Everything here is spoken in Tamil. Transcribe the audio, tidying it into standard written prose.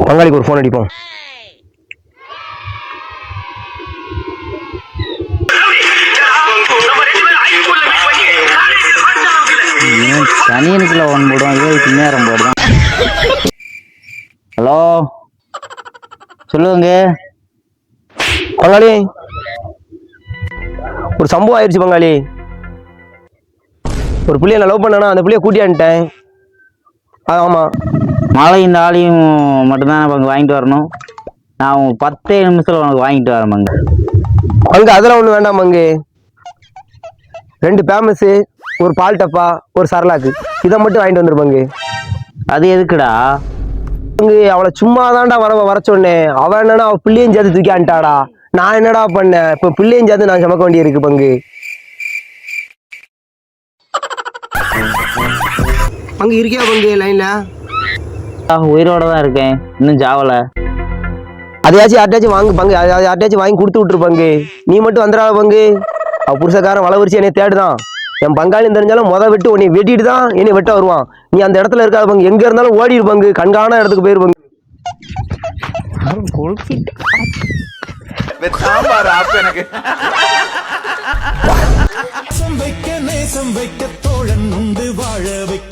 பங்காளிக்கு ஒரு ஃபோன் அடிப்போம். சனியனுக்குள்ள ஒன் போடுவோம், இதுக்கு நேரம் போடுதான். ஹலோ சொல்லுங்க பங்காளி. ஒரு சம்பவம் ஆயிடுச்சு பங்காளி. ஒரு புள்ளைய நான் லவ் பண்ணேன்னா அந்த புள்ளைய கூட்டியான்ட்டேன். ஆமாம். மழை இந்த ஆளையும் மட்டும்தான் பங்கு வாங்கிட்டு வரணும். நான் 10 நிமிஷத்தில் உனக்கு வாங்கிட்டு வரேன் பங்கு. பங்கு அதெல்லாம் ஒன்றும் வேண்டாம் பங்கு. 2 பேமஸு, ஒரு பால் டப்பா, ஒரு சரலாக்கு, இதை மட்டும் வாங்கிட்டு வந்துரு பங்கு. அது எதுக்குடா பங்கு? அவளை சும்மா தான்டா வர சொன்னேன். அவன் என்னன்னா அவள் பிள்ளையும் சேர்த்து தூக்கி அனுட்டாடா. நான் என்னடா பண்ணேன்? இப்போ பிள்ளையும் சேர்த்து நான் சமைக்க வேண்டியிருக்கு பங்கு. பங்கு இருக்கியா பங்கு லைன்ல? உயிரோட தான் இருக்கேன், இன்னும் ஜாவல. அதையாச்சும் யார்ட்டாச்சும் வாங்கு பங்கு. யார்ட்டாச்சும் வாங்கி கொடுத்து விட்டுரு பங்கு. நீ மட்டும் வந்துடாத பங்கு. அவ புருஷக்காரன் வளவரிச்சு என்னை தேடுதான். என் பங்காளி தெரிஞ்சாலும் வெட்டு உன்னை வெட்டிட்டு தான் என்னை வெட்ட வருவான். நீ அந்த இடத்துல இருக்காத பங்கு. எங்க இருந்தாலும் ஓடிடு பங்கு. கண்காண இடத்துக்கு போயிரு பங்கு. நேசம் வைக்க தோழன் உண்டு வாழ வைக்க